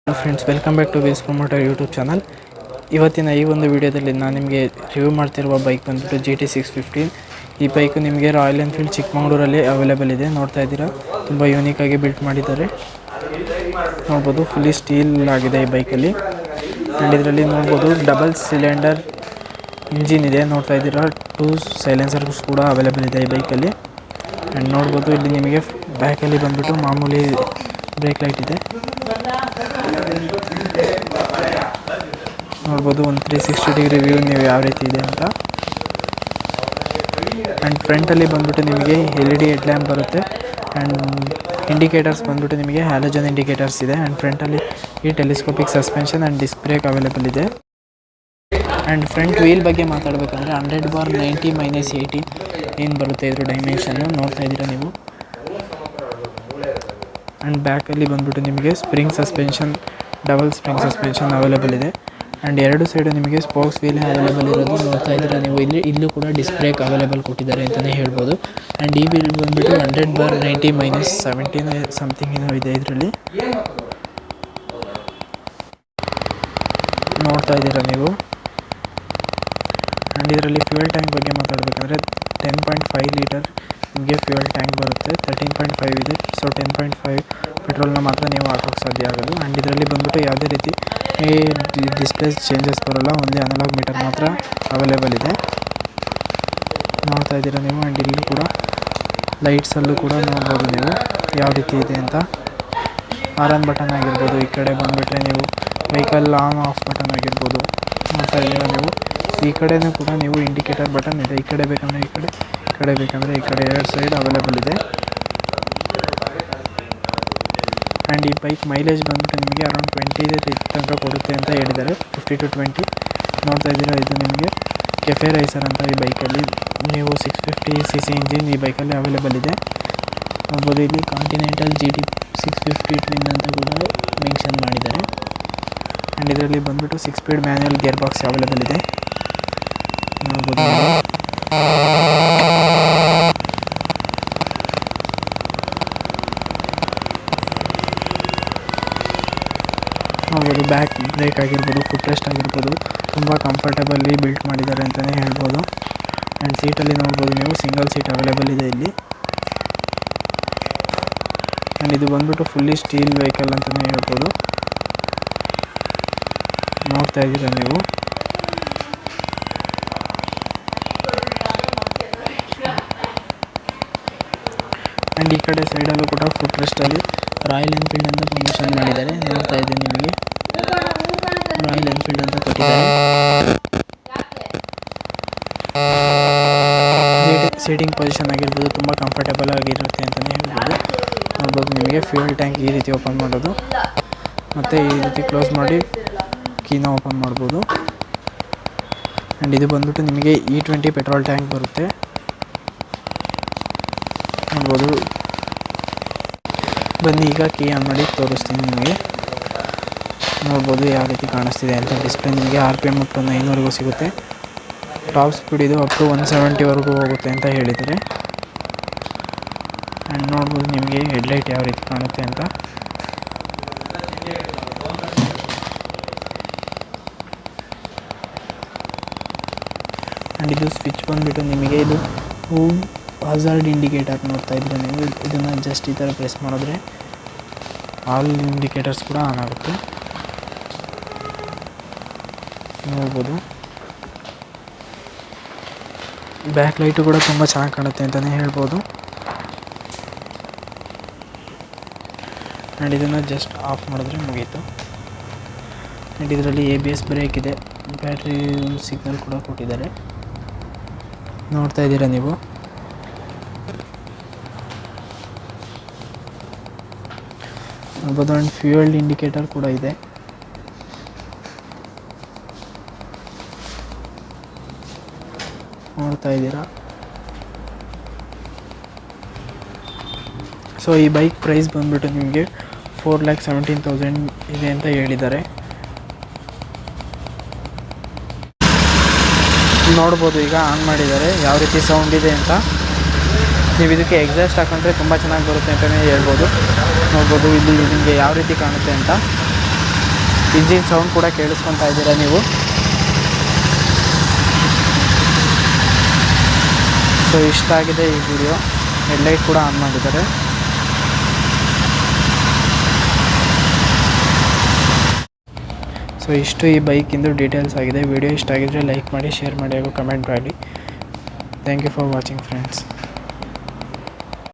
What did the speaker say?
Friends, welcome back to Wes Promoter YouTube channel. ಇವತ್ತಿನ ಈ ಒಂದು ವಿಡಿಯೋದಲ್ಲಿ ನಾನು ನಿಮಗೆ ರಿವ್ಯೂ ಮಾಡ್ತಿರುವ ಬೈಕ್ ಬಂದುಬಿಟ್ಟು GT650. ಈ ಬೈಕು ನಿಮಗೆ ರಾಯಲ್ ಎನ್ಫೀಲ್ಡ್ ಚಿಕ್ಕಮಗಳೂರಲ್ಲಿ ಅವೈಲೇಬಲ್ ಇದೆ. ನೋಡ್ತಾ ಇದ್ದೀರಾ, ತುಂಬ ಯೂನಿಕಾಗಿ ಬಿಲ್ಟ್ ಮಾಡಿದ್ದಾರೆ. ನೋಡ್ಬೋದು, ಫುಲ್ಲಿ ಸ್ಟೀಲ್ ಆಗಿದೆ ಈ ಬೈಕಲ್ಲಿ. ಆ್ಯಂಡ್ ಇದರಲ್ಲಿ ನೋಡ್ಬೋದು ಡಬಲ್ ಸಿಲಿಂಡರ್ ಇಂಜಿನ್ ಇದೆ. ನೋಡ್ತಾ ಇದ್ದೀರಾ, 2 ಸೈಲೆನ್ಸರ್ಸ್ ಕೂಡ ಅವೈಲೇಬಲ್ ಇದೆ ಈ ಬೈಕಲ್ಲಿ. ಆ್ಯಂಡ್ ನೋಡ್ಬೋದು, ಇಲ್ಲಿ ನಿಮಗೆ ಬ್ಯಾಕಲ್ಲಿ ಬಂದುಬಿಟ್ಟು ಮಾಮೂಲಿ ಬ್ರೇಕ್ ಲೈಟ್ ಇದೆ. ನೋಡ್ಬೋದು ಒಂದು 360 ಡಿಗ್ರಿ ವ್ಯೂ ನೀವು ಯಾವ ರೀತಿ ಇದೆ ಅಂತ. ಆ್ಯಂಡ್ ಫ್ರಂಟಲ್ಲಿ ಬಂದುಬಿಟ್ಟು ನಿಮಗೆ LED ಹೆಡ್ ಲ್ಯಾಂಪ್ ಬರುತ್ತೆ. ಆ್ಯಂಡ್ ಇಂಡಿಕೇಟರ್ಸ್ ಬಂದುಬಿಟ್ಟು ನಿಮಗೆ ಹ್ಯಾಲೋಜನ್ ಇಂಡಿಕೇಟರ್ಸ್ ಇದೆ. ಆ್ಯಂಡ್ ಫ್ರಂಟಲ್ಲಿ ಈ telescopic suspension and disc brake available ಇದೆ. ಆ್ಯಂಡ್ ಫ್ರಂಟ್ ವೀಲ್ ಬಗ್ಗೆ ಮಾತಾಡಬೇಕಂದ್ರೆ 100/90 - 80 ಏನು ಬರುತ್ತೆ ಇದ್ರ ಡೈಮೆನ್ಷನ್ನು ನೋಡ್ತಾ ಇದ್ದೀರಾ ನೀವು. ಆ್ಯಂಡ್ ಬ್ಯಾಕಲ್ಲಿ ಬಂದುಬಿಟ್ಟು ನಿಮಗೆ spring suspension, double spring suspension available ಇದೆ. ಆ್ಯಂಡ್ ಎರಡು ಸೈಡು ನಿಮಗೆ ಸ್ಪೋಕ್ಸ್ ವೀಲ್ ಅವೈಲೇಬಲ್ ಇರೋದು ನೋಡ್ತಾ ಇದ್ದೀರಾ ನೀವು. ಇಲ್ಲೂ ಕೂಡ ಡಿಸ್ಕ್ ಬ್ರೇಕ್ ಅವೈಲೇಬಲ್ ಕೊಟ್ಟಿದ್ದಾರೆ ಅಂತಲೇ ಹೇಳ್ಬೋದು. ಆ್ಯಂಡ್ ಈ ವೀಲ್ ಬಂದುಬಿಟ್ಟು 100/90 - 70 ಸಮಥಿಂಗ್ ಏನೋ ಇದೆ ಇದರಲ್ಲಿ. ನೋಡ್ತಾ ಇದ್ದೀರಾ ನೀವು. ಆ್ಯಂಡ್ ಇದರಲ್ಲಿ ಫ್ಯೂಯಲ್ ಟ್ಯಾಂಕ್ ಬಗ್ಗೆ ಮಾತಾಡಬೇಕಂದ್ರೆ 10.5 ಲೀಟರ್ ನಿಮಗೆ ಫ್ಯೂಯಲ್ ಟ್ಯಾಂಕ್ ಬರುತ್ತೆ. 13.5 ಇದೆ. ಸೊ 10.5 ಪೆಟ್ರೋಲ್ನ ಮಾತ್ರ ನೀವು ಹಾಕೋಕ್ಕೆ ಸಾಧ್ಯ ಆಗೋದು. ಆ್ಯಂಡ್ ಇದರಲ್ಲಿ ಬಂದುಬಿಟ್ಟು ಯಾವುದೇ ರೀತಿ ಡಿಸ್ಪ್ಲೇ ಚೇಂಜಸ್ ಬರೋಲ್ಲ, ಓನ್ಲಿ ಅನಲಾಗ್ ಮೀಟರ್ ಮಾತ್ರ ಅವೈಲೇಬಲ್ ಇದೆ. ನೋಡ್ತಾ ಇದ್ದೀರಾ ನೀವು. ಆ್ಯಂಡ್ ಇಲ್ಲಿ ಕೂಡ ಲೈಟ್ಸಲ್ಲೂ ಕೂಡ ನೋಡ್ಬೋದು ನೀವು ಯಾವ ರೀತಿ ಇದೆ ಅಂತ. ಆನ್ ಬಟನ್ ಆಗಿರ್ಬೋದು, ಈ ಕಡೆ ಬಂದುಬಿಟ್ರೆ ನೀವು ವೆಹಿಕಲ್ ಆನ್ ಆಫ್ ಬಟನ್ ಆಗಿರ್ಬೋದು. ನೋಡ್ತಾ ಇದ್ದೀರಾ ನೀವು. ಈ ಕಡೆಯೂ ಕೂಡ ನೀವು ಇಂಡಿಕೇಟರ್ ಬಟನ್ ಇದೆ. ಈ ಕಡೆ ಬೇಕಂದರೆ ಈ ಕಡೆ, ಈ ಕಡೆ ಬೇಕಂದರೆ ಈ ಕಡೆ, ಎರಡು ಸೈಡ್ ಅವೈಲೇಬಲ್ ಇದೆ. ಆ್ಯಂಡ್ ಈ ಬೈಕ್ ಮೈಲೇಜ್ ಬಂದುಬಿಟ್ಟು ನಿಮಗೆ ಅರೌಂಡ್ 20 ತನಕ ಕೊಡುತ್ತೆ ಅಂತ ಹೇಳಿದ್ದಾರೆ. 50 to 20. ನೋಡ್ತಾ ಇದ್ದೀರಾ, ಇದು ನಿಮಗೆ ಕೆಫೆ ರೈಸರ್ ಅಂತ ಈ ಬೈಕಲ್ಲಿ ನೀವು 650cc ಇಂಜಿನ್ ಈ ಬೈಕಲ್ಲಿ ಅವೈಲೇಬಲ್ ಇದೆ. ನೋಡ್ಬೋದು, ಇಲ್ಲಿ ಕಾಂಟಿನೆಂಟಲ್ GT650 ಟ್ವಿನ್ ಅಂತ ಕೂಡ ಮೆನ್ಷನ್ ಮಾಡಿದ್ದಾರೆ. ಆ್ಯಂಡ್ ಇದರಲ್ಲಿ ಬಂದುಬಿಟ್ಟು 6 speed manual gear box available ಇದೆ. ನೋಡ್ಬೋದು ನೋಡ್ಬೋದು ಬ್ಯಾಕ್ ಬ್ರೇಕ್ ಆಗಿರ್ಬೋದು, ಫುಟ್ ರೆಸ್ಟ್ ಆಗಿರ್ಬೋದು, ತುಂಬ ಕಂಫರ್ಟಬಲಿ ಬಿಲ್ಟ್ ಮಾಡಿದ್ದಾರೆ ಅಂತಲೇ ಹೇಳ್ಬೋದು. ಆ್ಯಂಡ್ ಸೀಟಲ್ಲಿ ನೋಡ್ಬೋದು ನೀವು ಸಿಂಗಲ್ ಸೀಟ್ ಅವೈಲೇಬಲ್ ಇದೆ ಇಲ್ಲಿ. ಆ್ಯಂಡ್ ಇದು ಬಂದುಬಿಟ್ಟು ಫುಲ್ಲಿ ಸ್ಟೀಲ್ ವೆಹಿಕಲ್ ಅಂತಲೇ ಹೇಳ್ಬೋದು. ನೋಡ್ತಾ ಇದ್ದೀರಾ ನೀವು. ಆ್ಯಂಡ್ ಈ ಕಡೆ ಸೈಡಲ್ಲೂ ಕೂಡ ಫುಟ್ ರೆಸ್ಟಲ್ಲಿ ರಾಯಲ್ ಎನ್ಫೀಲ್ಡ್ ಅಂತ ಪ್ರಮೋಷನ್ ಮಾಡಿದ್ದಾರೆ. ನೋಡ್ತಾ ಇದ್ದೀನಿ ನಿಮಗೆ ರಾಯಲ್ ಎನ್ಫೀಲ್ಡ್ ಅಂತ ಕೊಟ್ಟಿದ್ದಾರೆ. ಸೀಟಿಂಗ್ ಪೊಸಿಷನ್ ಆಗಿರ್ಬೋದು ತುಂಬ ಕಂಫರ್ಟಬಲ್ ಆಗಿರುತ್ತೆ ಅಂತಲೇ ಹೇಳ್ಬೋದು. ನೋಡ್ಬೋದು ನಿಮಗೆ ಫ್ಯೂಯಲ್ ಟ್ಯಾಂಕ್ ಈ ರೀತಿ ಓಪನ್ ಮಾಡೋದು, ಮತ್ತು ಈ ರೀತಿ ಕ್ಲೋಸ್ ಮಾಡಿ ಕೀನ ಓಪನ್ ಮಾಡ್ಬೋದು. ಆ್ಯಂಡ್ ಇದು ಬಂದುಬಿಟ್ಟು ನಿಮಗೆ E20 ಪೆಟ್ರೋಲ್ ಟ್ಯಾಂಕ್ ಬರುತ್ತೆ. ನೋಡ್ಬೋದು, ಬನ್ನಿ ಈಗ ಕೀ ಆನ್ ಮಾಡಿ ತೋರಿಸ್ತೀನಿ ನಿಮಗೆ. ನೋಡ್ಬೋದು ಯಾವ ರೀತಿ ಕಾಣಿಸ್ತಿದೆ ಅಂತ. ಡಿಸ್ಪ್ಲೇ ನಿಮಗೆ RPM ಅಪ್ ಟು 9ವರೆಗೂ ಸಿಗುತ್ತೆ. ಟಾಪ್ ಸ್ಪೀಡ್ ಇದು ಅಪ್ ಟು 170ವರೆಗೂ ಹೋಗುತ್ತೆ ಅಂತ ಹೇಳಿದ್ದಾರೆ. ಆ್ಯಂಡ್ ನೋಡ್ಬೋದು ನಿಮಗೆ ಹೆಡ್ಲೈಟ್ ಯಾವ ರೀತಿ ಕಾಣುತ್ತೆ ಅಂತ. ಆ್ಯಂಡ್ ಇದು ಸ್ವಿಚ್ ಬಂದುಬಿಟ್ಟು ನಿಮಗೆ ಇದು ಹಜಾರ್ಡ್ ಇಂಡಿಕೇಟರ್ ನೋಡ್ತಾ ಇದ್ದೀರಾ ನೀವು. ಇದನ್ನು ಜಸ್ಟ್ ಈ ಥರ ಪ್ರೆಸ್ ಮಾಡಿದ್ರೆ ಆಲ್ ಇಂಡಿಕೇಟರ್ಸ್ ಕೂಡ ಆನ್ ಆಗುತ್ತೆ. ನೋಡ್ಬೋದು ಬ್ಯಾಕ್ ಲೈಟು ಕೂಡ ತುಂಬ ಚೆನ್ನಾಗಿ ಕಾಣುತ್ತೆ ಅಂತಲೇ ಹೇಳ್ಬೋದು. ಆ್ಯಂಡ್ ಇದನ್ನು ಜಸ್ಟ್ ಆಫ್ ಮಾಡಿದ್ರೆ ಮುಗೀತು. ಆ್ಯಂಡ್ ಇದರಲ್ಲಿ ABS ಬ್ರೇಕ್ ಇದೆ. ಬ್ಯಾಟ್ರಿ ಸಿಗ್ನಲ್ ಕೂಡ ಕೊಟ್ಟಿದ್ದಾರೆ. ನೋಡ್ತಾ ಇದ್ದೀರಾ ನೀವು. ನೋಡ್ಬೋದು. ಆ್ಯಂಡ್ ಫ್ಯೂಯಲ್ ಇಂಡಿಕೇಟರ್ ಕೂಡ ಇದೆ. ನೋಡ್ತಾ ಇದ್ದೀರಾ. ಸೊ ಈ ಬೈಕ್ ಪ್ರೈಸ್ ಬಂದುಬಿಟ್ಟು ನಿಮಗೆ 4,17,000 ಇದೆ ಅಂತ ಹೇಳಿದ್ದಾರೆ. ನೋಡ್ಬೋದು ಈಗ ಆನ್ ಮಾಡಿದ್ದಾರೆ ಯಾವ ರೀತಿ ಸೌಂಡ್ ಇದೆ ಅಂತ. ನೀವು ಇದಕ್ಕೆ ಎಕ್ಸಾಸ್ಟ್ ಹಾಕೊಂಡ್ರೆ ತುಂಬ ಚೆನ್ನಾಗಿ ಬರುತ್ತೆ ಅಂತಲೇ ಹೇಳ್ಬೋದು. ನೋಡ್ಬೋದು ಇಲ್ಲಿ ನಿಮಗೆ ಯಾವ ರೀತಿ ಕಾಣುತ್ತೆ ಅಂತ. ಇಂಜಿನ್ ಸೌಂಡ್ ಕೂಡ ಕೇಳಿಸ್ಕೊತಾ ಇದ್ದೀರಾ ನೀವು. ಸೊ ಇಷ್ಟ ಆಗಿದೆ ಈ ವಿಡಿಯೋ. ಹೆಡ್ಲೈಟ್ ಕೂಡ ಆನ್ ಮಾಡಿದ್ದಾರೆ. ಸೊ ಇಷ್ಟು ಈ ಬೈಕಿಂದು ಡೀಟೇಲ್ಸ್ ಆಗಿದೆ. ವಿಡಿಯೋ ಇಷ್ಟ ಆಗಿದ್ರೆ ಲೈಕ್ ಮಾಡಿ, ಶೇರ್ ಮಾಡಿ ಹಾಗೂ ಕಮೆಂಟ್ ಮಾಡಿ. Thank you for watching friends.